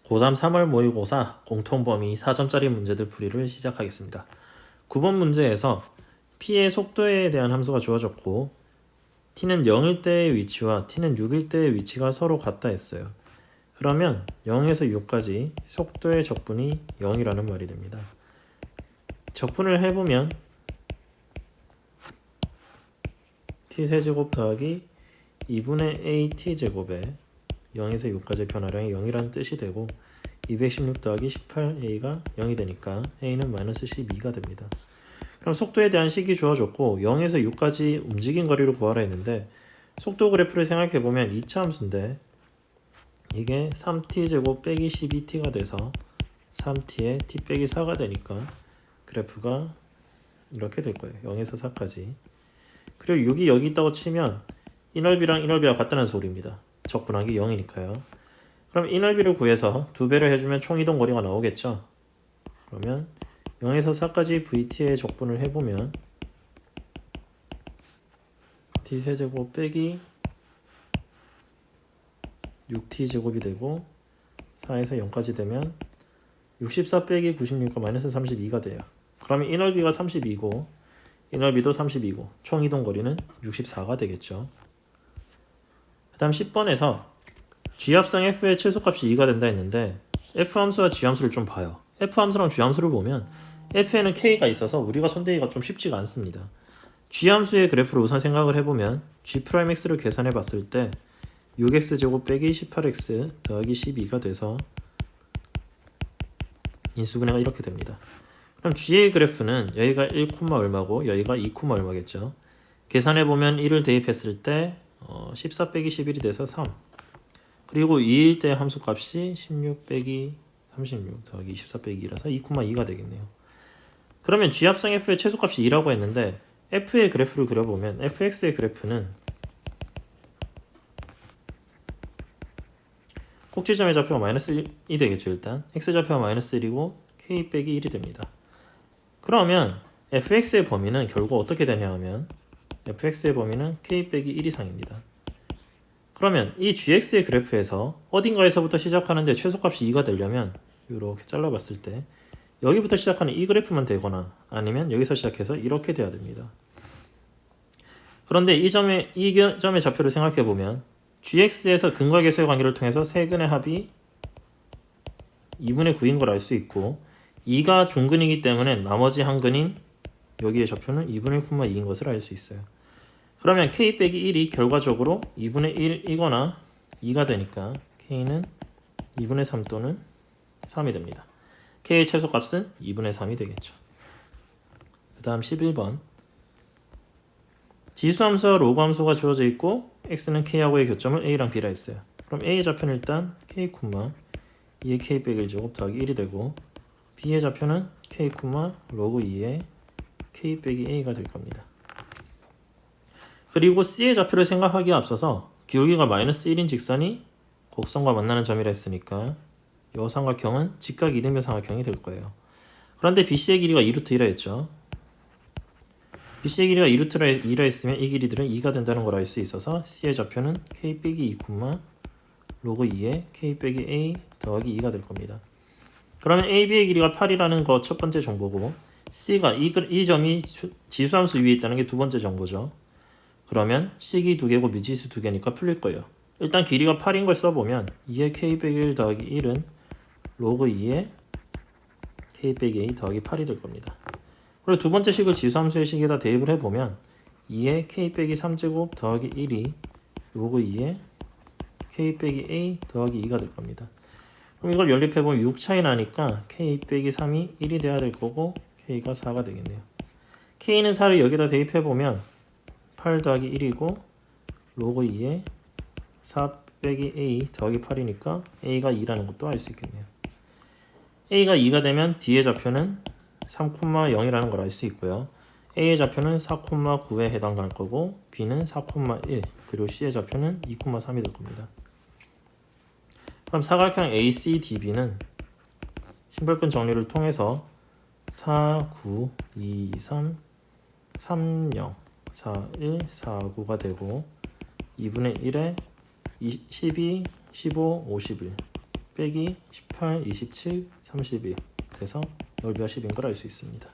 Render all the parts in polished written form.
고3 3월 모의고사 공통범위 4점짜리 문제들 풀이를 시작하겠습니다. 9번 문제에서 p의 속도에 대한 함수가 주어졌고 t는 0일 때의 위치와 t는 6일 때의 위치가 서로 같다 했어요. 그러면 0에서 6까지 속도의 적분이 0이라는 말이 됩니다. 적분을 해보면 t세제곱 더하기 2분의 at제곱에 0에서 6까지 변화량이 0이라는 뜻이 되고 216 더하기 18a가 0이 되니까 a는 마이너스 12가 됩니다. 그럼 속도에 대한 식이 주어졌고 0에서 6까지 움직인 거리를 구하라 했는데 속도 그래프를 생각해보면 2차 함수인데 이게 3t제곱 빼기 12t가 돼서 3t에 t 빼기 4가 되니까 그래프가 이렇게 될 거예요. 0에서 4까지. 그리고 6이 여기 있다고 치면 이 넓이랑 이 넓이가 같다는 소리입니다. 적분하기 0이니까요. 그럼 이 넓이를 구해서 2배를 해주면 총 이동 거리가 나오겠죠. 그러면 0에서 4까지 vt의 적분을 해보면 t세제곱 빼기 6t제곱이 되고 4에서 0까지 되면 64 빼기 96과 마이너스 32가 돼요. 그러면 이 넓이가 32고 이 넓이도 32고 총 이동 거리는 64가 되겠죠. 그 다음 10번에서 g합성 f의 최소값이 2가 된다 했는데 f함수와 g함수를 좀 봐요. f함수랑 g함수를 보면 f에는 k가 있어서 우리가 손대기가 좀 쉽지가 않습니다. g함수의 그래프를 우선 생각을 해보면 g'x를 계산해 봤을 때 6x제곱 빼기 18x 더하기 12가 돼서 인수분해가 이렇게 됩니다. 그럼 g의 그래프는 여기가 1, 얼마고 여기가 2, 얼마겠죠. 계산해보면 1을 대입했을 때 14 빼기 11이 돼서 3. 그리고 2일 때 함수값이 16 빼기 36 더하기 24 빼기 2라서 2,2가 되겠네요. 그러면 g합성 f의 최소값이 2라고 했는데 f의 그래프를 그려보면 fx의 그래프는 꼭지점의 좌표가 마이너스 1이 되겠죠. 일단 x좌표가 마이너스 1이고 k 빼기 1이 됩니다. 그러면 fx의 범위는 결국 어떻게 되냐 하면 fx의 범위는 k 빼기 1 이상입니다. 그러면 이 gx의 그래프에서 어딘가에서부터 시작하는데 최소값이 2가 되려면 이렇게 잘라봤을 때 여기부터 시작하는 이 그래프만 되거나 아니면 여기서 시작해서 이렇게 돼야 됩니다. 그런데 이 점의 좌표를 생각해보면 gx에서 근과 계수의 관계를 통해서 세 근의 합이 2분의 9인 걸 알 수 있고 2가 중근이기 때문에 나머지 한 근인 여기의 좌표는 2분의 1,2인 것을 알 수 있어요. 그러면 k 빼기 1이 결과적으로 2분의 1이거나 2가 되니까 k는 2분의 3 또는 3이 됩니다. k의 최소값은 2분의 3이 되겠죠. 그 다음 11번 지수함수와 로그함수가 주어져 있고 x는 k하고의 교점을 a랑 b라 했어요. 그럼 a의 좌표는 일단 k, 2의 k 빼기 1제곱 더하기 1이 되고 b의 좌표는 k, 로그 2의 k 빼기 a가 될 겁니다. 그리고 c의 좌표를 생각하기에 앞서서 기울기가 마이너스 1인 직선이 곡선과 만나는 점이라 했으니까 이 삼각형은 직각 이등변 삼각형이 될 거예요. 그런데 BC의 길이가 2루트 1라 했죠. BC의 길이가 2루트 2라 했으면 이 길이들은 2가 된다는 걸 알 수 있어서 C의 좌표는 K 빼기 2, 로그 2의 K 빼기 A 더하기 2가 될 겁니다. 그러면 AB의 길이가 8이라는 거 첫 번째 정보고 C가 이 점이 지수함수 위에 있다는 게 두 번째 정보죠. 그러면 C기 2개고 미지수 2개니까 풀릴 거예요. 일단 길이가 8인 걸 써보면 2의 K 빼기 1 더하기 1은 로그 2의 K 빼기 A 더하기 8이 될 겁니다. 그리고 두 번째 식을 지수함수의 식에다 대입을 해보면 2의 k 빼기 3제곱 더하기 1이 로그 2의 k 빼기 a 더하기 2가 될 겁니다. 그럼 이걸 연립해보면 6 차이 나니까 k 빼기 3이 1이 돼야 될 거고 k가 4가 되겠네요. k는 4를 여기다 대입해보면 8 더하기 1이고 로그 2의 4 빼기 a 더하기 8이니까 a가 2라는 것도 알 수 있겠네요. a가 2가 되면 d의 좌표는 3,0이라는 걸 알 수 있고요. A의 좌표는 4,9에 해당할 거고 B는 4,1 그리고 C의 좌표는 2,3이 될 겁니다. 그럼 사각형 ACDB는 심벌근 정리를 통해서 4, 9, 2, 3, 3, 0, 4, 1, 4, 9가 되고 2분의 1에 12, 15, 51 빼기 18, 27, 32 돼서 넓이가 10인 걸 알 수 있습니다.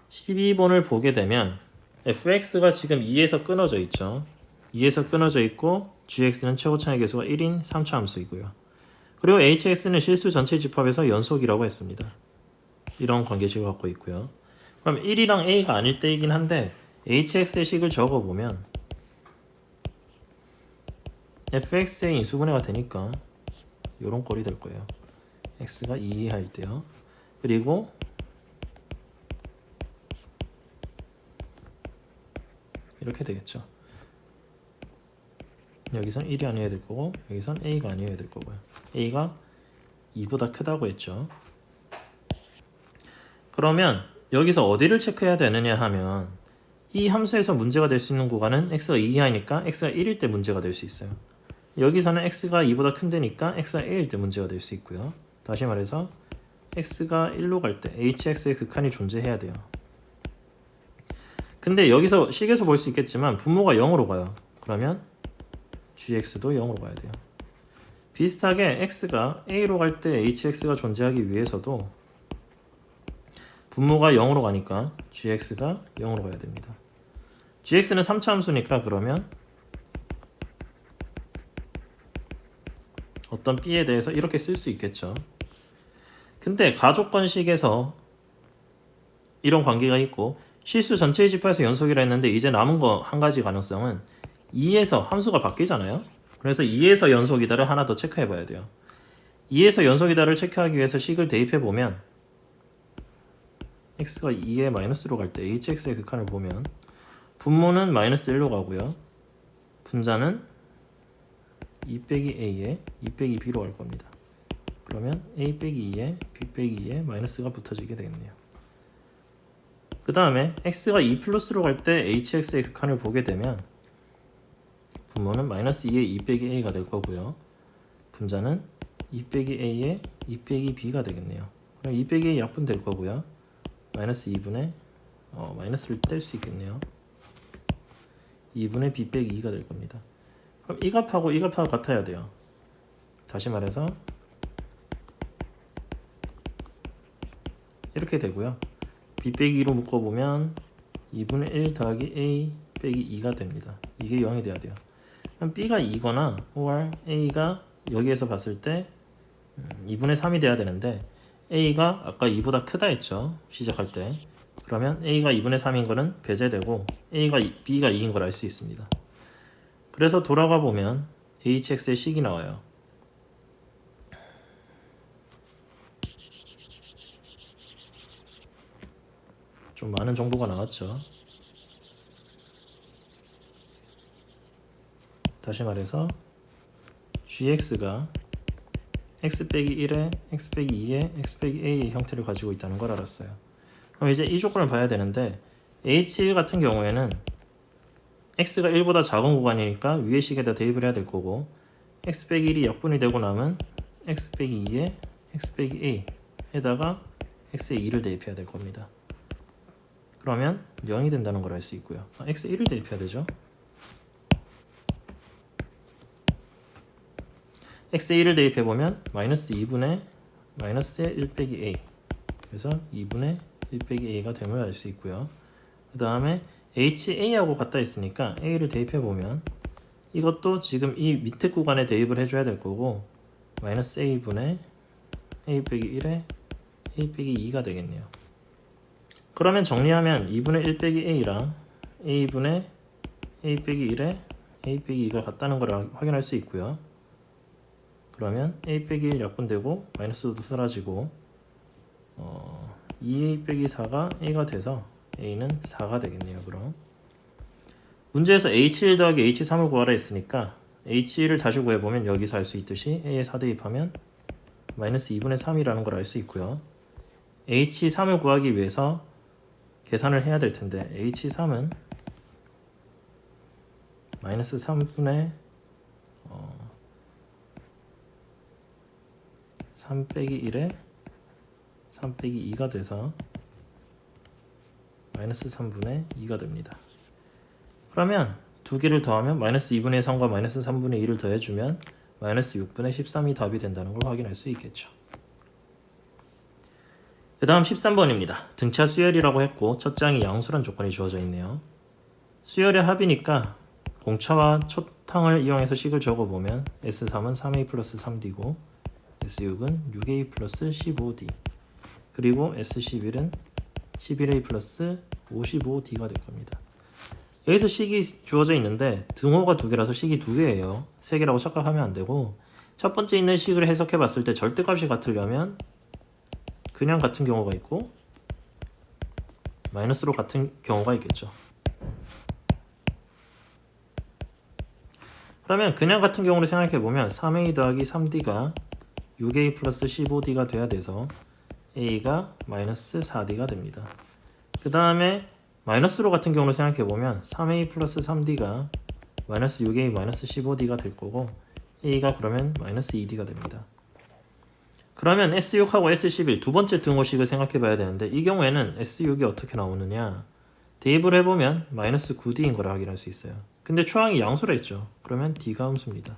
12번을 보게 되면 fx가 지금 2에서 끊어져 있죠. 2에서 끊어져 있고 gx는 최고차의 계수가 1인 3차 함수이고요. 그리고 hx는 실수 전체 집합에서 연속이라고 했습니다. 이런 관계식을 갖고 있고요. 그럼 1이랑 a가 아닐 때이긴 한데 hx의 식을 적어보면 fx의 인수분해가 되니까 이런 꼴이 될 거예요. x가 2 할 때요. 그리고 이렇게 되겠죠. 여기선 1이 아니어야 될 거고 여기선 a가 아니어야 될 거고요. a가 2보다 크다고 했죠. 그러면 여기서 어디를 체크해야 되느냐 하면 이 함수에서 문제가 될 수 있는 구간은 x가 2 이하니까 x가 1일 때 문제가 될 수 있어요. 여기서는 x가 2보다 큰 데니까 x가 1일 때 문제가 될 수 있고요. 다시 말해서 x가 1로 갈 때 hx의 극한이 존재해야 돼요. 근데 여기서 식에서 볼 수 있겠지만 분모가 0으로 가요. 그러면 gx도 0으로 가야 돼요. 비슷하게 x가 a로 갈 때 hx가 존재하기 위해서도 분모가 0으로 가니까 gx가 0으로 가야 됩니다. gx는 3차 함수니까 그러면 어떤 b에 대해서 이렇게 쓸 수 있겠죠. 근데 가족건식에서 이런 관계가 있고 실수 전체의 집합에서 연속이라 했는데 이제 남은 거 한 가지 가능성은 2에서 함수가 바뀌잖아요. 그래서 2에서 연속이다를 하나 더 체크해 봐야 돼요. 2에서 연속이다를 체크하기 위해서 식을 대입해 보면 x가 2에 마이너스로 갈 때 hx의 극한을 보면 분모는 마이너스 1로 가고요. 분자는 2 빼기 a에 2 빼기 b로 갈 겁니다. 그러면 a 빼기 2에 b 빼기 2에 마이너스가 붙어지게 되겠네요. 그 다음에 x가 2 플러스로 갈 때 hx의 극한을 보게 되면 분모는 마이너스 2에 2 빼기 a가 될 거고요. 분자는 2 빼기 a에 2 빼기 b가 되겠네요. 그럼 2 빼기 a 약분 될 거고요. 마이너스 2분의 마이너스를 뗄 수 있겠네요. 2분의 b 빼기 2가 될 겁니다. 그럼 이 값하고 이 값하고 같아야 돼요. 다시 말해서 이렇게 되고요. b 빼기 2로 묶어보면 2분의 1 더하기 a 빼기 2가 됩니다. 이게 0이 돼야 돼요. 그럼 b가 2거나 or a가 여기에서 봤을 때 2분의 3이 돼야 되는데 a가 아까 2보다 크다 했죠. 시작할 때. 그러면 a가 2분의 3인 거는 배제되고 b가 2인 걸 알 수 있습니다. 그래서 돌아가 보면 hx의 식이 나와요. 좀 많은 정보가 나왔죠. 다시 말해서 gx가 x 빼기 1에 x 빼기 2에 x 빼기 a의 형태를 가지고 있다는 걸 알았어요. 그럼 이제 이 조건을 봐야 되는데 h1 같은 경우에는 x가 1보다 작은 구간이니까 위의 식에다 대입을 해야 될 거고 x 빼기 1이 약분이 되고 나면 x 빼기 2에 x 빼기 a에다가 x에 2를 대입해야 될 겁니다. 그러면 0이 된다는 걸 알 수 있고요. x에 1을 대입해야 되죠. x에 1을 대입해보면 마이너스 2분의 마이너스의 1 빼기 a 그래서 2분의 1 빼기 a가 됨을 알 수 있고요. 그 다음에 ha하고 같다 했으니까 a를 대입해보면 이것도 지금 이 밑에 구간에 대입을 해줘야 될 거고 마이너스 a분의 a 빼기 1에 a 빼기 2가 되겠네요. 그러면 정리하면 2분의 1 빼기 a랑 a분의 a 빼기 1에 a 빼기 2가 같다는 걸 확인할 수 있고요. 그러면 a 빼기 1 약분되고 마이너스도 사라지고 2a 빼기 4가 a가 돼서 a는 4가 되겠네요. 그럼 문제에서 h1 더하기 h3을 구하라 했으니까 h1을 다시 구해보면 여기서 알 수 있듯이 a에 4 대입하면 마이너스 2분의 3이라는 걸 알 수 있고요. h3을 구하기 위해서 계산을 해야 될 텐데 h3은 마이너스 3분의 3 빼기 1에 3 빼기 2가 돼서 마이너스 3분의 2가 됩니다. 그러면 두 개를 더하면 마이너스 2분의 3과 마이너스 3분의 2를 더해주면 마이너스 6분의 13이 답이 된다는 걸 확인할 수 있겠죠. 그 다음 13번입니다. 등차 수열이라고 했고 첫 장이 양수란 조건이 주어져 있네요. 수열의 합이니까 공차와 초탕을 이용해서 식을 적어보면 S3은 3a 플러스 3d고 S6은 6a 플러스 15d 그리고 S11은 11a 플러스 55d가 될 겁니다. 여기서 식이 주어져 있는데 등호가 두 개라서 식이 두 개예요. 세 개라고 착각하면 안 되고 첫 번째 있는 식을 해석해 봤을 때 절대값이 같으려면 그냥 같은 경우가 있고 마이너스로 같은 경우가 있겠죠. 그러면 그냥 같은 경우를 생각해 보면 3a 더하기 3d가 6a 플러스 15d가 돼야 돼서 a가 마이너스 4d가 됩니다. 그 다음에 마이너스로 같은 경우를 생각해 보면 3a 플러스 3d가 마이너스 6a 마이너스 15d가 될 거고 a가 그러면 마이너스 2d가 됩니다. 그러면 S6하고 S11 두 번째 등호식을 생각해 봐야 되는데 이 경우에는 S6이 어떻게 나오느냐 대입을 해보면 마이너스 9D인 걸 확인할 수 있어요. 근데 초항이 양수라 했죠. 그러면 D가 음수입니다.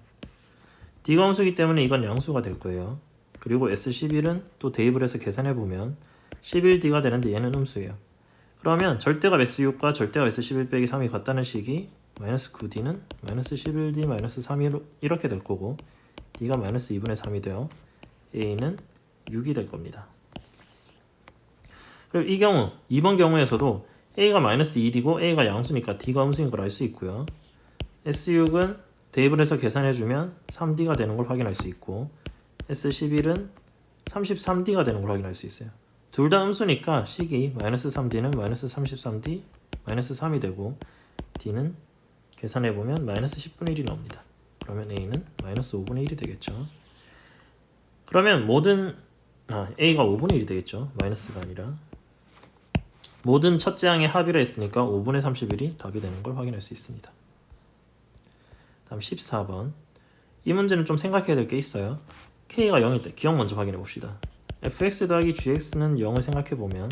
D가 음수이기 때문에 이건 양수가 될 거예요. 그리고 S11은 또 대입을 해서 계산해 보면 11D가 되는데 얘는 음수예요. 그러면 절대값 S6과 절대값 S11 빼기 3이 같다는 식이 마이너스 9D는 마이너스 11D 마이너스 3이 이렇게 될 거고 D가 마이너스 2분의 3이 되어 A는 6이 될 겁니다. 그리고 이 경우 2번 경우에서도 A가 마이너스 2D고 A가 양수니까 D가 음수인 걸 알 수 있고요. S6은 대입을 해서 계산해주면 3D가 되는 걸 확인할 수 있고 S11은 33D가 되는 걸 확인할 수 있어요. 둘 다 음수니까 식이 마이너스 3D는 마이너스 33D 마이너스 3이 되고 D는 계산해보면 마이너스 10분의 1이 나옵니다. 그러면 A는 마이너스 5분의 1이 되겠죠. 그러면 모든 A가 5분의 1이 되겠죠. 마이너스가 아니라 모든 첫째 항의 합이라 했으니까 5분의 31이 답이 되는 걸 확인할 수 있습니다. 다음 14번 이 문제는 좀 생각해야 될 게 있어요. K가 0일 때 기억 먼저 확인해 봅시다. fx 더하기 gx는 0을 생각해 보면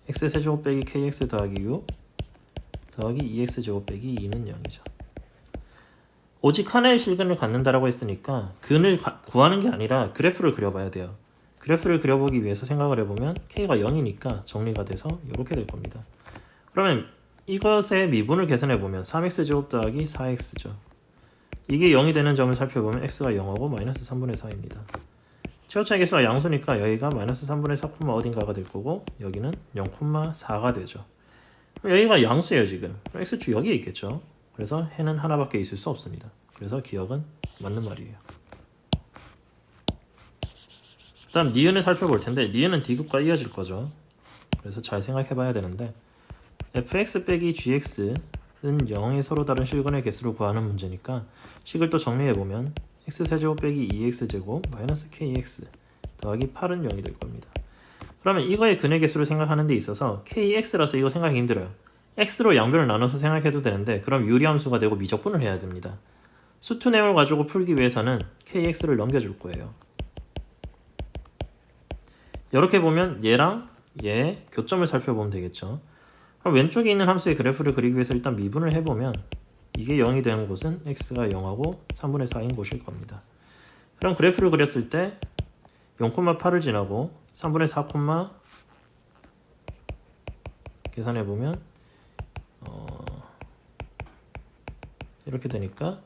x세제곱 빼기 kx 더하기 6 더하기 2x제곱 빼기 2는 0이죠. 오직 하나의 실근을 갖는다라고 했으니까 근을 구하는 게 아니라 그래프를 그려봐야 돼요. 그래프를 그려보기 위해서 생각을 해보면 k가 0이니까 정리가 돼서 이렇게 될 겁니다. 그러면 이것의 미분을 계산해보면 3x제곱 더하기 4x죠. 이게 0이 되는 점을 살펴보면 x가 0하고 마이너스 3분의 4입니다. 최고차의 개수가 양수니까 여기가 마이너스 3분의 4, 어딘가가 될 거고 여기는 0,4가 되죠. 여기가 양수예요 지금. x축 여기에 있겠죠. 그래서 해는 하나밖에 있을 수 없습니다. 그래서 기억은 맞는 말이에요. 그 다음 니은을 살펴볼 텐데 니은은 D급과 이어질 거죠. 그래서 잘 생각해 봐야 되는데 fx 빼기 gx는 0이 서로 다른 실근의 개수를 구하는 문제니까 식을 또 정리해 보면 x세제곱 빼기 2x제곱 마이너스 kx 더하기 8은 0이 될 겁니다. 그러면 이거의 근의 개수를 생각하는 데 있어서 kx라서 이거 생각하기 힘들어요. x로 양변을 나눠서 생각해도 되는데 그럼 유리함수가 되고 미적분을 해야 됩니다. 수투 내용을 가지고 풀기 위해서는 kx를 넘겨줄 거예요. 이렇게 보면 얘랑 얘의 교점을 살펴보면 되겠죠. 그럼 왼쪽에 있는 함수의 그래프를 그리기 위해서 일단 미분을 해보면 이게 0이 되는 곳은 x가 0하고 3분의 4인 곳일 겁니다. 그럼 그래프를 그렸을 때 0,8을 지나고 3분의 4, 계산해보면 이렇게 되니까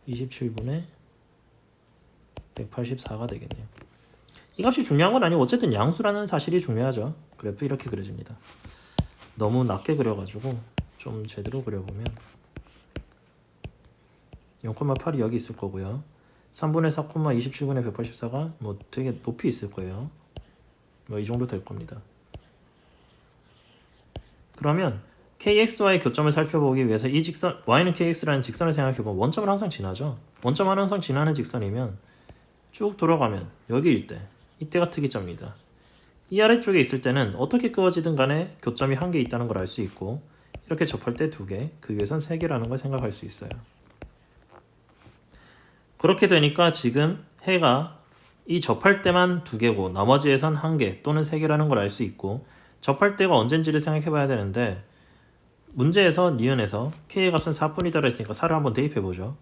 27분의 184가 되겠네요. 이 값이 중요한 건 아니고 어쨌든 양수라는 사실이 중요하죠. 그래프 이렇게 그려집니다. 너무 낮게 그려가지고 좀 제대로 그려보면 0,8이 여기 있을 거고요. 3분의 4, 27분의 184가 뭐 되게 높이 있을 거예요. 뭐 이 정도 될 겁니다. 그러면 KX와의 교점을 살펴보기 위해서 이 직선 Y는 KX라는 직선을 생각해보면 원점을 항상 지나죠. 원점을 항상 지나는 직선이면 쭉 돌아가면 여기일 때 이때가 특이점입니다. 이 아래쪽에 있을 때는 어떻게 그어지든 간에 교점이 한 개 있다는 걸 알 수 있고 이렇게 접할 때 2개, 그 위에선 3개라는 걸 생각할 수 있어요. 그렇게 되니까 지금 해가 이 접할 때만 2개고 나머지에선 1개 또는 3개라는 걸 알 수 있고 접할 때가 언젠지를 생각해 봐야 되는데 문제에서 니은에서 k의 값은 4뿐이다 했으니까 4를 한번 대입해 보죠.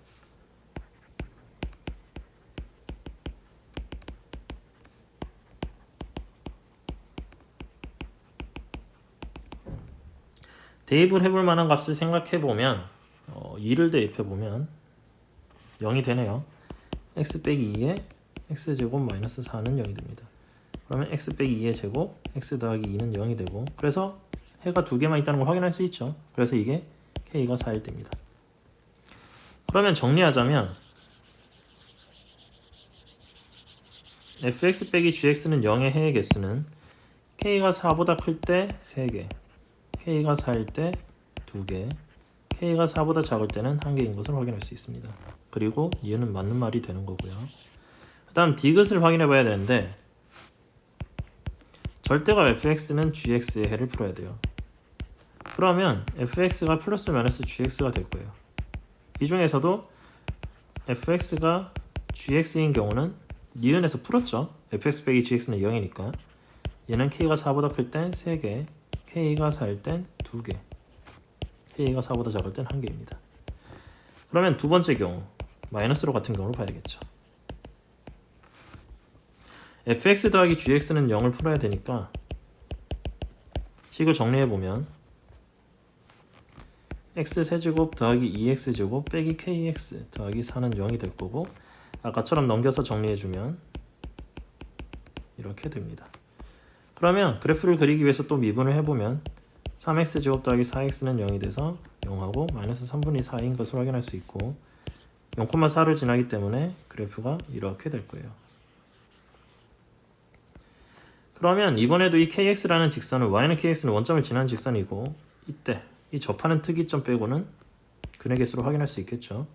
대입을 해볼 만한 값을 생각해 보면 2를 대입해 보면 0이 되네요. x 빼기 2에 x제곱 마이너스 4는 0이 됩니다. 그러면 x 빼기 2의 제곱 x 더하기 2는 0이 되고 그래서 해가 2개만 있다는 걸 확인할 수 있죠. 그래서 이게 k가 4일 때입니다. 그러면 정리하자면 fx 빼기 gx는 0의 해의 개수는 k가 4보다 클 때 3개, k가 4일 때 2개, k가 4보다 작을 때는 1개인 것을 확인할 수 있습니다. 그리고 이유는 맞는 말이 되는 거고요. 그 다음 d것을 확인해 봐야 되는데 절대값 fx는 gx의 해를 풀어야 돼요. 그러면 fx가 플러스 마이너스 gx가 될 거예요. 이 중에서도 fx가 gx인 경우는 니은에서 풀었죠. fx 빼기 gx는 0이니까 얘는 k가 4보다 클 땐 3개, k가 4일 땐 2개, k가 4보다 작을 땐 1개입니다. 그러면 두 번째 경우 마이너스로 같은 경우로 봐야 되겠죠. fx 더하기 gx는 0을 풀어야 되니까 식을 정리해보면 x세제곱 더하기 2x제곱 빼기 kx 더하기 4는 0이 될 거고 아까처럼 넘겨서 정리해주면 이렇게 됩니다. 그러면 그래프를 그리기 위해서 또 미분을 해보면 3x제곱 더하기 4x는 0이 돼서 0하고 마이너스 3분의 4인 것을 확인할 수 있고 0,4를 지나기 때문에 그래프가 이렇게 될 거예요. 그러면 이번에도 이 kx라는 직선은 y는 kx는 원점을 지나는 직선이고 이때 이 접하는 특이점 빼고는 근의 개수로 확인할 수 있겠죠.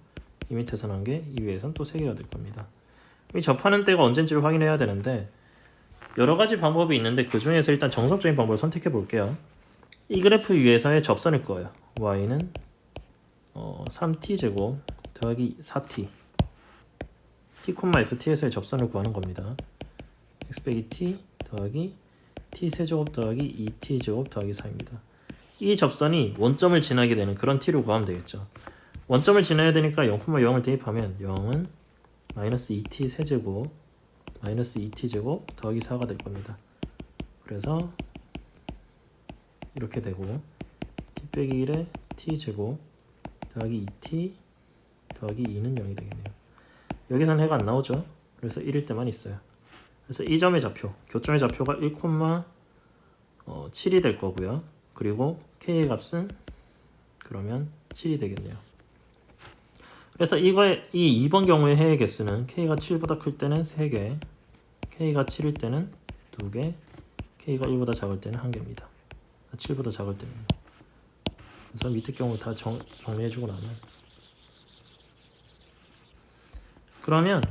이 밑에서는 1개, 이 위에서는 또 3개가 될 겁니다. 이 접하는 때가 언젠지를 확인해야 되는데 여러 가지 방법이 있는데 그 중에서 일단 정석적인 방법을 선택해 볼게요. 이 그래프 위에서의 접선일 거예요. y는 3t제곱 더하기 4t t, ft에서의 접선을 구하는 겁니다. x 빼기 t 더하기 t세제곱 더하기 2t제곱 더하기 4입니다. 이 접선이 원점을 지나게 되는 그런 t를 구하면 되겠죠. 원점을 지나야 되니까 0,0을 대입하면 0은 마이너스 2t 세제곱 마이너스 2t제곱 더하기 4가 될 겁니다. 그래서 이렇게 되고 t 빼기 1에 t제곱 더하기 2t 더하기 2는 0이 되겠네요. 여기서는 해가 안 나오죠. 그래서 1일 때만 있어요. 그래서 이 점의 좌표, 교점의 좌표가 1,7이 될 거고요. 그리고 k의 값은 그러면 7이 되겠네요. 그래서 이 2번 경우의 해의 개수는 k가 7보다 클 때는 3개, k가 7일 때는 2개, k가 1보다 작을 때는 1개입니다. 7보다 작을 때는. 그래서 밑에 경우 다 정리해주고 나면 그러면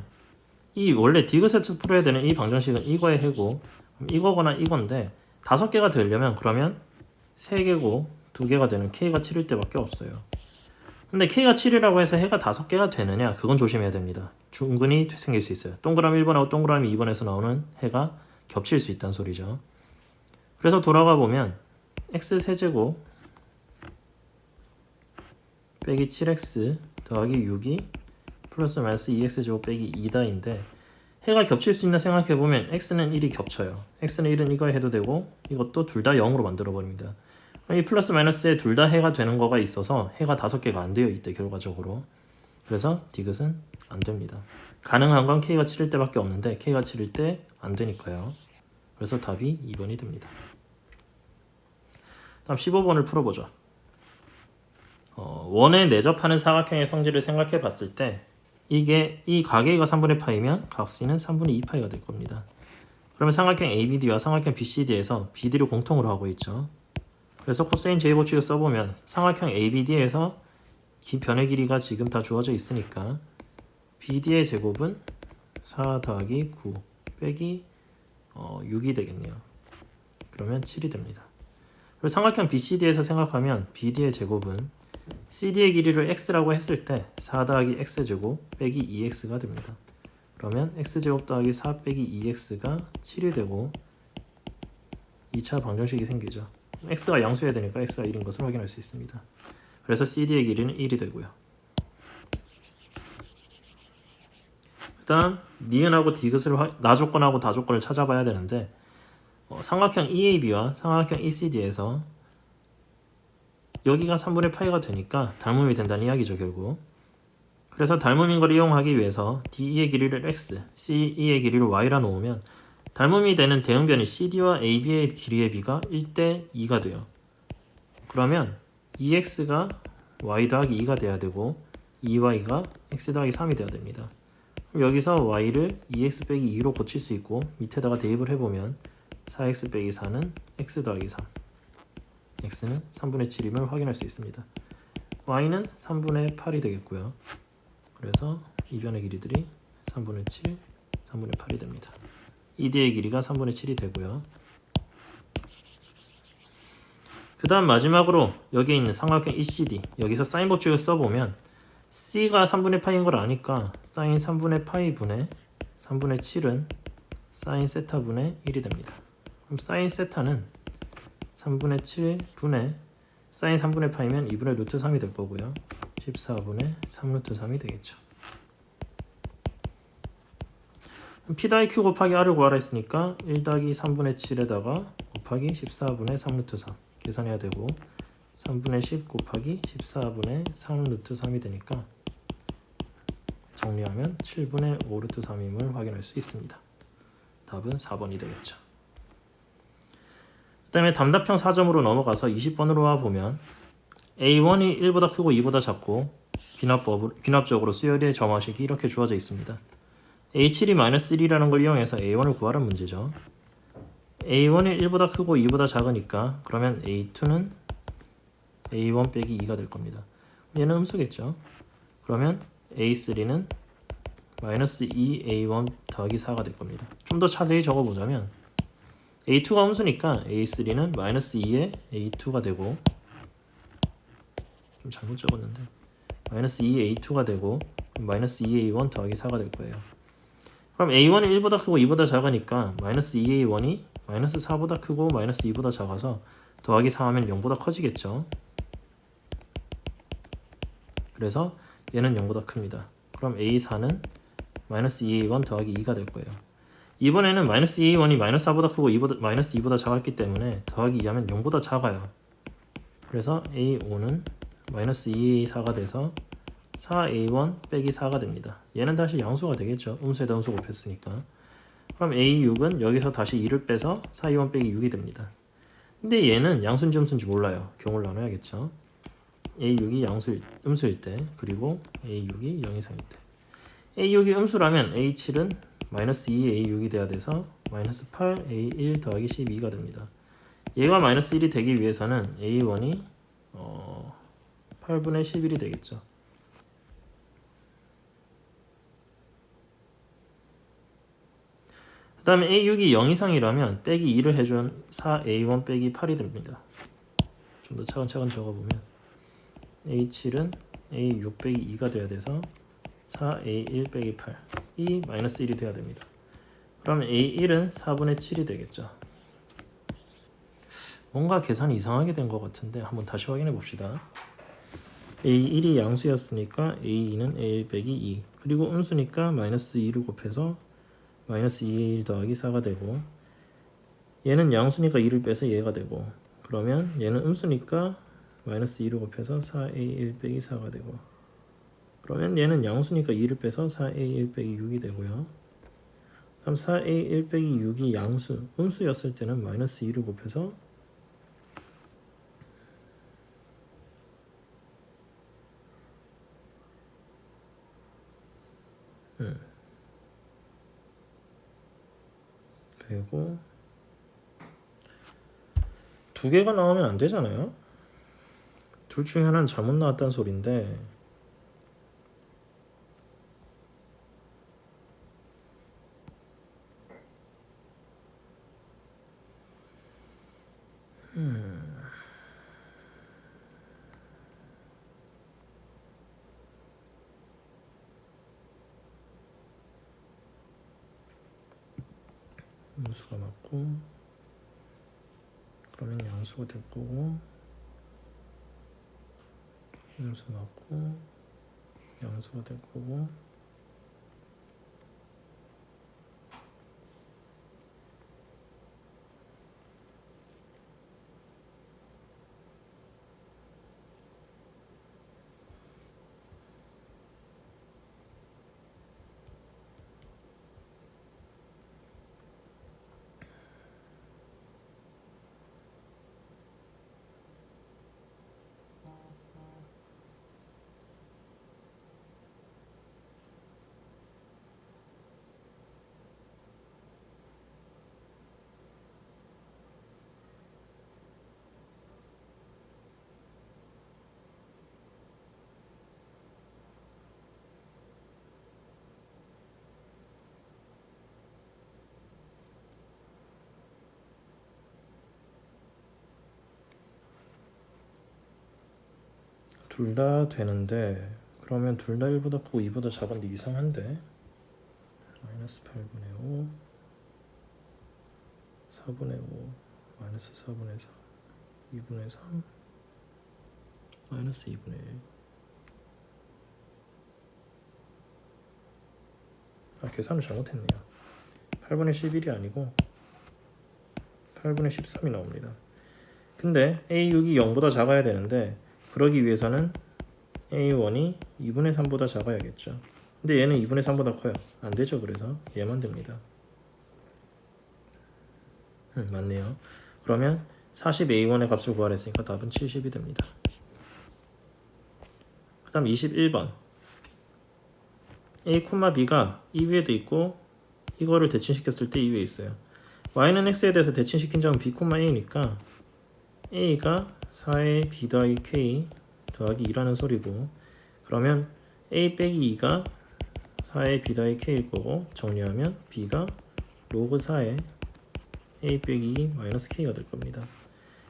이 원래 디귿에서 풀어야 되는 이 방정식은 이거의 해고 이거거나 이건데 5개가 되려면 그러면 3개고 2개가 되는 k가 7일 때밖에 없어요. 근데 k가 7이라고 해서 해가 5개가 되느냐? 그건 조심해야 됩니다. 충분히 생길 수 있어요. 동그라미 1번하고 동그라미 2번에서 나오는 해가 겹칠 수 있다는 소리죠. 그래서 돌아가 보면 x세제곱 빼기 7x 더하기 6이 플러스 마이너스 2x제곱 빼기 2다인데 해가 겹칠 수 있나 생각해보면 x는 1이 겹쳐요. x는 1은 이거 해도 되고 이것도 둘 다 0으로 만들어버립니다. 이 플러스 마이너스에 둘 다 해가 되는 거가 있어서 해가 5개가 안 돼요. 이때 결과적으로. 그래서 디귿은 안 됩니다. 가능한 건 k가 7일 때밖에 없는데 k가 7일 때 안 되니까요. 그래서 답이 2번이 됩니다. 다음 15번을 풀어보죠. 원에 내접하는 사각형의 성질을 생각해 봤을 때 이게 이 가계가 3분의 파이면 각 C는 3분의 2파이가 될 겁니다. 그러면 삼각형 ABD와 삼각형 BCD에서 BD를 공통으로 하고 있죠. 그래서 코사인 제곱칙을 써보면 삼각형 ABD에서 변의 길이가 지금 다 주어져 있으니까 BD의 제곱은 4 더하기 9 빼기 6이 되겠네요. 그러면 7이 됩니다. 그리고 삼각형 BCD에서 생각하면 BD의 제곱은 CD의 길이를 x라고 했을 때 4 더하기 x제곱 빼기 2x가 됩니다. 그러면 x제곱 더하기 4 빼기 2x가 7이 되고 2차 방정식이 생기죠. x가 양수여야 되니까 x가 1인 것을 확인할 수 있습니다. 그래서 CD의 길이는 1이 되고요. 그 다음 니은하고 디귿을 나조건하고 다조건을 찾아봐야 되는데 삼각형 EAB와 삼각형 ECD에서 여기가 3분의 파이가 되니까 닮음이 된다는 이야기죠 결국. 그래서 닮음인 걸 이용하기 위해서 DE의 길이를 X, CE의 길이를 Y라 놓으면 닮음이 되는 대응변이 CD와 AB의 길이의 비가 1대 2가 돼요. 그러면 EX가 Y 더하기 2가 돼야 되고 EY가 X 더하기 3이 돼야 됩니다. 그럼 여기서 Y를 2X 빼기 2로 고칠 수 있고 밑에다가 대입을 해보면 4X 빼기 4는 X 더하기 3 X는 3분의 7임을 확인할 수 있습니다. Y는 3분의 8이 되겠고요. 그래서 이 변의 길이들이 3분의 7, 3분의 8이 됩니다. ED의 길이가 3분의 7이 되고요. 그 다음 마지막으로 여기에 있는 삼각형 ECD 여기서 사인 법칙을 써보면 C가 3분의 파이인 걸 아니까 사인 3분의 파이 분의 3분의 7은 사인 세타 분의 1이 됩니다. 그럼 사인 세타는 3분의 7분의 사인 3분의 파이면 2분의 루트 3이 될 거고요. 14분의 3 루트 3이 되겠죠. P 더하기 Q 곱하기 R을 구하라 했으니까 1 더하기 3분의 7에다가 곱하기 14분의 3 루트 3 계산해야 되고 3분의 10 곱하기 14분의 3 루트 3이 되니까 정리하면 7분의 5 루트 3임을 확인할 수 있습니다. 답은 4번이 되겠죠. 그 다음에 답답형 4점으로 넘어가서 20번으로 와보면 A1이 1보다 크고 2보다 작고 귀납적으로 수열의 점화식이 이렇게 주어져 있습니다. A7이 -1이라는 걸 이용해서 A1을 구하라는 문제죠. A1이 1보다 크고 2보다 작으니까 그러면 A2는 A1 빼기 2가 될 겁니다. 얘는 음수겠죠. 그러면 A3는 -2A1 더하기 4가 될 겁니다. 좀 더 자세히 적어보자면 A2가 음수니까 A3는 -2의 A2가 되고 좀 잘못 적었는데 -2A2가 되고 -2A1 더하기 4가 될 거예요. 그럼 A1이 1보다 크고 2보다 작으니까 -2A1이 -4보다 크고 -2보다 작아서 더하기 4 하면 0보다 커지겠죠. 그래서 얘는 0보다 큽니다. 그럼 A4는 -2A1 더하기 2가 될 거예요. 이번에는 -2A1이 -4보다 크고 -2보다 작았기 때문에 더하기 2하면 0보다 작아요. 그래서 A5는 -2A4가 돼서 4A1 빼기 4가 됩니다. 얘는 다시 양수가 되겠죠. 음수에다 음수 곱했으니까. 그럼 A6은 여기서 다시 2를 빼서 4A1 빼기 6이 됩니다. 근데 얘는 양수인지 음수인지 몰라요. 경우를 나눠야겠죠. A6이 음수일 때 그리고 A6이 0 이상일 때 A6이 음수라면 A7은 -2A6이 돼야 돼서 -8A1 더하기 12가 됩니다. 얘가 -1이 되기 위해서는 A1이 8분의 11이 되겠죠. 그 다음에 A6이 0 이상이라면 빼기 2를 해준 4A1 빼기 8이 됩니다. 좀 더 차근차근 적어보면 A7은 A6 빼기 2가 돼야 돼서 4A1 빼기 8이 -1이 돼야 됩니다. 그럼 A1은 4분의 7이 되겠죠. 뭔가 계산이 이상하게 된 것 같은데 한번 다시 확인해 봅시다. A1이 양수였으니까 A2는 A1 빼기 2 그리고 음수니까 -2를 곱해서 -2A1 더하기 4가 되고 얘는 양수니까 2를 빼서 얘가 되고 그러면 얘는 음수니까 -2를 곱해서 4A1 빼기 4가 되고 그러면 얘는 양수니까 2를 빼서 4A1 빼기 6이 되고요. 그럼 4A1 빼기 6이 양수, 음수였을 때는 -2를 곱해서 되고 두 개가 나오면 안 되잖아요. 둘 중에 하나는 잘못 나왔다는 소린데 음수가 맞고, 그러면 양수가 될 거고, 음수 맞고 양수가 될 거고, 둘 다 되는데, 그러면 둘 다 1보다 크고 2보다 작은데 이상한데? 마이너스 8분의 5, 4분의 5, 마이너스 4분의 4, 2분의 3, 마이너스 2분의 1. 계산을 잘못했네요. 8분의 11이 아니고 8분의 13이 나옵니다. 근데 A6이 0보다 작아야 되는데, 그러기 위해서는 A1이 2분의 3보다 작아야겠죠. 근데 얘는 2분의 3보다 커요. 안 되죠. 그래서 얘만 됩니다. 맞네요. 그러면 40A1의 값을 구하랬으니까 답은 70이 됩니다. 그 다음 21번. A, B가 이 위에도 있고 이거를 대칭시켰을 때 이 위에 있어요. Y는 X에 대해서 대칭시킨 점은 B, A니까 A가 4의 B 더하기 K 더하기 2라는 소리고, 그러면 A 빼기 2가 4의 B 더하기 K일 거고, 정리하면 B가 로그 4의 A 빼기 2 마이너스 K가 될 겁니다.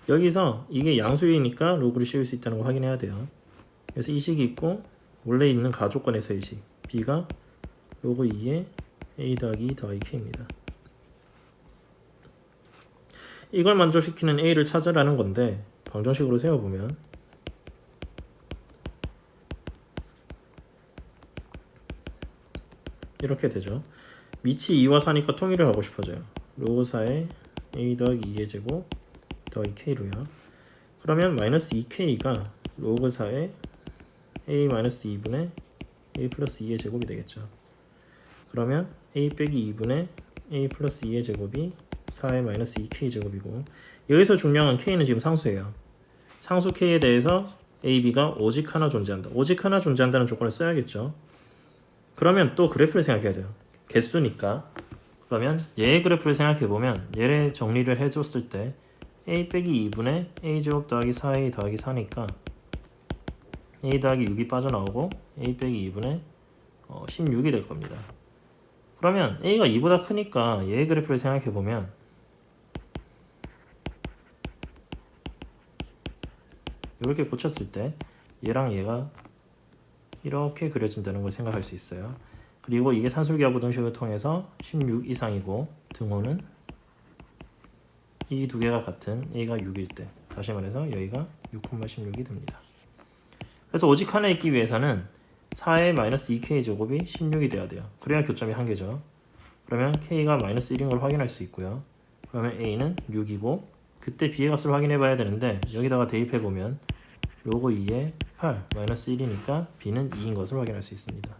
여기서 이게 양수이니까 로그를 씌울 수 있다는 거 확인해야 돼요. 그래서 이 식이 있고 원래 있는 가조건에서의 식 B가 로그 2의 A 더하기 2 더하기 K입니다. 이걸 만족시키는 A를 찾으라는 건데, 방정식으로 세워보면 이렇게 되죠. 밑이 2와 4니까 통일을 하고 싶어져요. 로그 4의 A 더하기 2의 제곱 더하기 K로요. 그러면 마이너스 2K가 로그 4의 A 마이너스 2분의 A 플러스 2의 제곱이 되겠죠. 그러면 A 빼기 2분의 A 플러스 2의 제곱이 4의 마이너스 2K 제곱이고, 여기서 중요한 K는 지금 상수예요. 상수 K에 대해서 A, B가 오직 하나 존재한다. 오직 하나 존재한다는 조건을 써야겠죠. 그러면 또 그래프를 생각해야 돼요. 개수니까. 그러면 얘의 그래프를 생각해보면 얘를 정리를 해줬을 때 A 빼기 2분의 A 제곱 더하기 4A 더하기 4니까 A 더하기 6이 빠져나오고 A 빼기 2분의 16이 될 겁니다. 그러면 A가 2보다 크니까 얘의 그래프를 생각해보면 이렇게 고쳤을 때 얘랑 얘가 이렇게 그려진다는 걸 생각할 수 있어요. 그리고 이게 산술기하 부등식을 통해서 16 이상이고 등호는 이 두 개가 같은 A가 6일 때, 다시 말해서 여기가 6,16이 됩니다. 그래서 오직 하나 있기 위해서는 4의 마이너스 2K 제곱이 16이 돼야 돼요. 그래야 교점이 한 개죠. 그러면 K가 마이너스 1인 걸 확인할 수 있고요. 그러면 A는 6이고, 그때 B의 값을 확인해 봐야 되는데 여기다가 대입해 보면 로그 2의 8 마이너스 1이니까 B는 2인 것을 확인할 수 있습니다.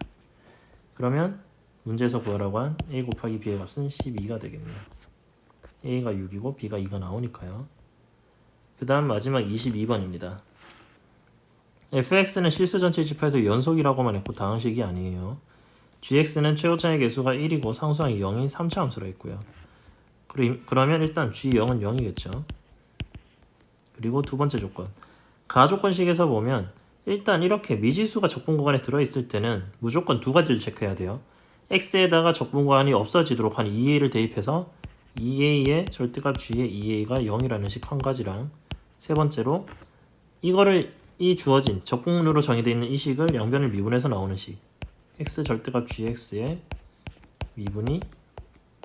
그러면 문제에서 구하라고 한 A 곱하기 B의 값은 12가 되겠네요. A가 6이고 B가 2가 나오니까요. 그 다음 마지막 22번입니다. fx는 실수 전체 집합에서 연속이라고만 했고 다항식이 아니에요. gx는 최고차의 개수가 1이고 상수항이 0인 3차 함수로 했고요. 그러면 일단 g0은 0이겠죠. 그리고 두 번째 조건, 가조건식에서 보면 일단 이렇게 미지수가 적분구간에 들어있을 때는 무조건 두 가지를 체크해야 돼요. x에다가 적분구간이 없어지도록 한 2a를 대입해서 2a의 절대값 g의 2a가 0이라는 식 한 가지랑, 세 번째로 이거를 이 주어진 적분으로 정의되어 있는 이 식을 양변을 미분해서 나오는 식 x 절대값 gx의 미분이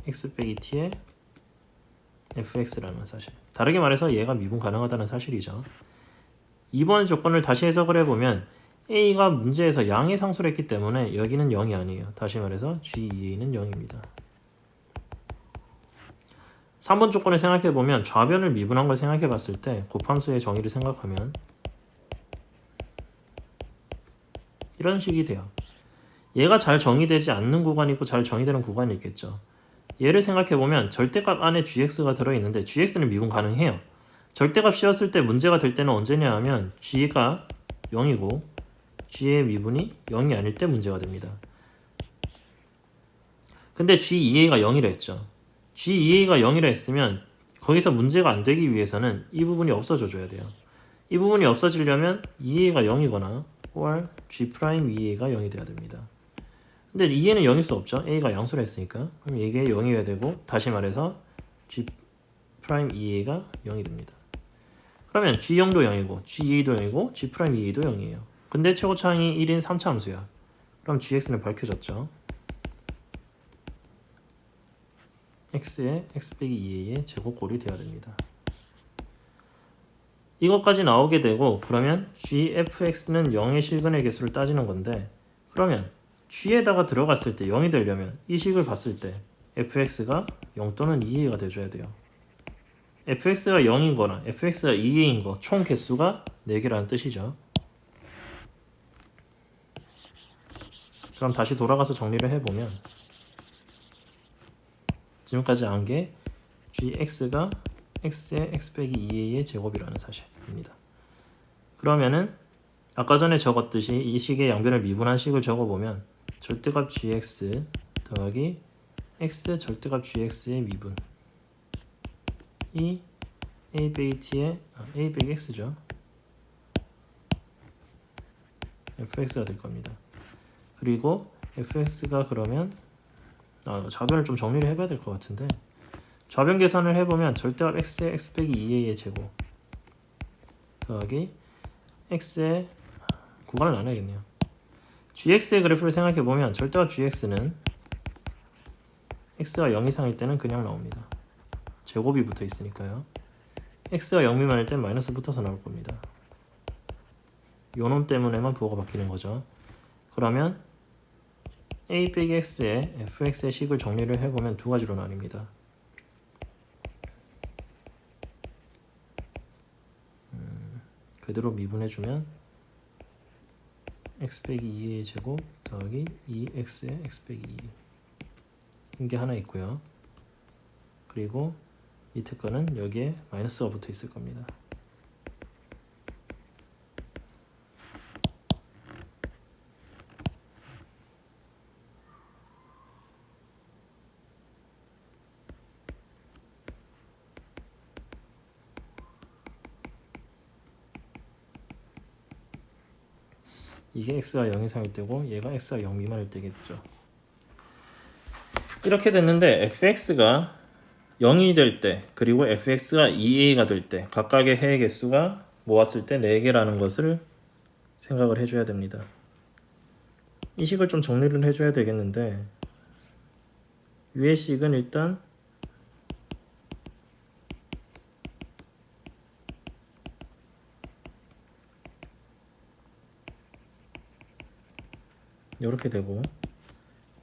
x 빼기 t의 fx라는 사실. 다르게 말해서 얘가 미분 가능하다는 사실이죠. 이번 조건을 다시 해석을 해보면 a가 문제에서 양의 상수를 했기 때문에 여기는 0이 아니에요. 다시 말해서 g2a는 0입니다. 3번 조건을 생각해보면 좌변을 미분한 걸 생각해봤을 때 곱함수의 정의를 생각하면 이런 식이 돼요. 얘가 잘 정의되지 않는 구간이 있고 잘 정의되는 구간이 있겠죠. 얘를 생각해보면 절대값 안에 gx가 들어있는데 gx는 미분 가능해요. 절대값 씌웠을 때 문제가 될 때는 언제냐 하면 g가 0이고 g의 미분이 0이 아닐 때 문제가 됩니다. 근데 g2a가 0이라 했죠. g2a가 0이라 했으면 거기서 문제가 안 되기 위해서는 이 부분이 없어져 줘야 돼요. 이 부분이 없어지려면 2a가 0이거나 or g'2a가 0이 돼야 됩니다. 근데 2a는 0일 수 없죠. a가 양수라 했으니까. 그럼 이게 0이어야 되고 다시 말해서 g'2a가 0이 됩니다. 그러면 g0도 0이고 g2a도 0이고 g'2a도 0이에요. 근데 최고차항이 1인 3차 함수야. 그럼 gx는 밝혀졌죠. x에 x 빼기 2a의 제곱꼴이 되어야 됩니다. 이것까지 나오게 되고 그러면 gfx는 0의 실근의 개수를 따지는 건데 그러면 g에다가 들어갔을 때 0이 되려면 이 식을 봤을 때 fx가 0 또는 2a가 돼줘야 돼요. fx가 0인 거나 fx가 2a인 거 총 개수가 4개라는 뜻이죠. 그럼 다시 돌아가서 정리를 해보면 지금까지 한 게 gx가 x의 x 빼기 2a의 제곱이라는 사실입니다. 그러면은 아까 전에 적었듯이 이 식의 양변을 미분한 식을 적어보면 절대값 gx 더하기 x 절대값 gx의 미분 이 a 빼기 t의 a 빼기 x죠. fx가 될 겁니다. 그리고 fx가 그러면 좌변을 좀 정리를 해봐야 될 것 같은데 좌변 계산을 해보면 절대값 x의 x 빼기 2a의 제곱 더하기 x의 구간을 나눠야겠네요. gx의 그래프를 생각해보면 절대값 gx는 x가 0 이상일 때는 그냥 나옵니다. 제곱이 붙어 있으니까요. x가 0 미만일 땐 마이너스 붙어서 나올 겁니다. 요놈 때문에만 부호가 바뀌는 거죠. 그러면 a 빼기 x의 fx의 식을 정리를 해보면 두 가지로 나뉩니다. 그대로 미분해주면 x 빼기 2의 제곱 더하기 2x의 x 빼기 2 이게 하나 있고요. 그리고 밑에 거는 여기에 마이너스가 붙어 있을 겁니다. 이게 x가 0 이상일 때고 얘가 x가 0 미만일 때겠죠. 이렇게 됐는데 fx가 0이 될 때 그리고 fx가 2a가 될 때 각각의 해의 개수가 모았을 때 4개라는 것을 생각을 해줘야 됩니다. 이 식을 좀 정리를 해줘야 되겠는데 위의 식은 일단 이렇게 되고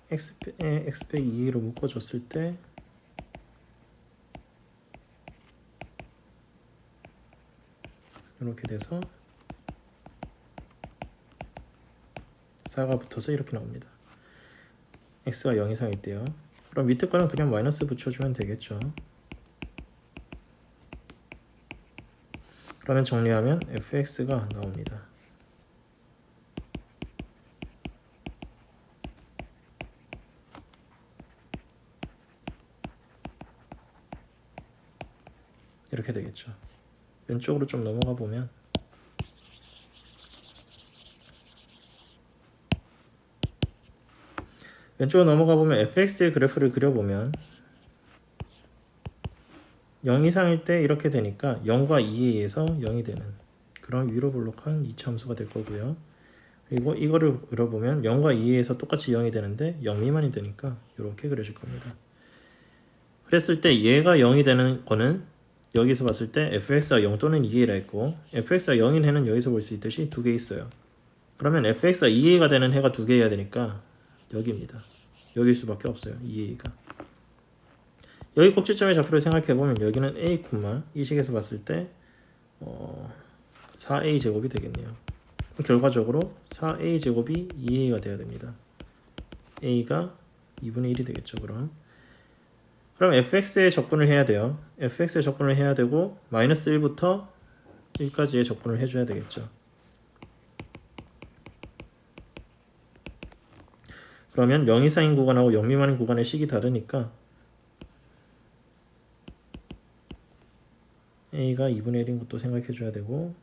x에 x 빼기 2로 묶어줬을 때 이렇게 돼서 4가 붙어서 이렇게 나옵니다. x가 0 이상일 때요. 그럼 밑에 거는 그냥 마이너스 붙여주면 되겠죠. 그러면 정리하면 fx가 나옵니다. 이렇게 되겠죠. 왼쪽으로 좀 넘어가 보면 fx의 그래프를 그려보면 0 이상일 때 이렇게 되니까 0과 2에 의해서 0이 되는 그런 위로 볼록한 이차 함수가 될 거고요. 그리고 이거를 그려보면 0과 2에 의해서 똑같이 0이 되는데 0 미만이 되니까 이렇게 그려질 겁니다. 그랬을 때 얘가 0이 되는 거는 여기서 봤을 때 fx가 0 또는 2a라 했고 fx가 0인 해는 여기서 볼 수 있듯이 두 개 있어요. 그러면 fx가 2a가 되는 해가 두 개여야 되니까 여기입니다. 여기일 수밖에 없어요. 2a가. 여기 꼭지점의 좌표를 생각해보면 여기는 a, 이 식에서 봤을 때 4a 제곱이 되겠네요. 결과적으로 4a 제곱이 2a가 돼야 됩니다. a가 2분의 1이 되겠죠. 그럼 fx에 적분을 해야 돼요. fx에 적분을 해야 되고 마이너스 1부터 1까지의 적분을 해줘야 되겠죠. 그러면 0 이상인 구간하고 0 미만인 구간의 식이 다르니까 a가 2분의 1인 것도 생각해줘야 되고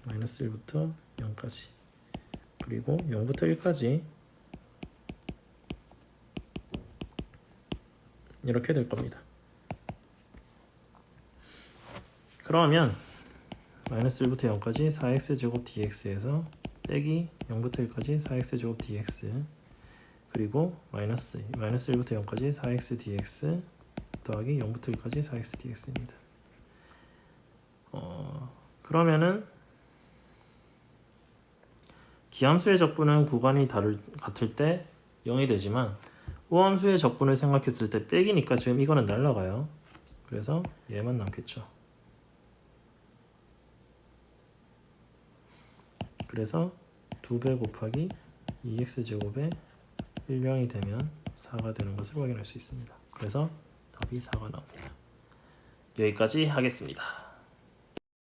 마이너스 1부터 0까지 그리고 0부터 1까지 이렇게 될 겁니다. 그러면 마이너스 1부터 0까지 4x제곱 dx에서 빼기 0부터 1까지 4x제곱 dx 그리고 마이너스 1부터 0까지 4x dx 더하기 0부터 1까지 4x dx입니다. 그러면은 기함수의 적분은 구간이 같을 때 0이 되지만 우함수의 적분을 생각했을 때 빼기니까 지금 이거는 날라가요. 그래서 얘만 남겠죠. 그래서 2배 곱하기 2x제곱에 1명이 되면 4가 되는 것을 확인할 수 있습니다. 그래서 답이 4가 나옵니다. 여기까지 하겠습니다.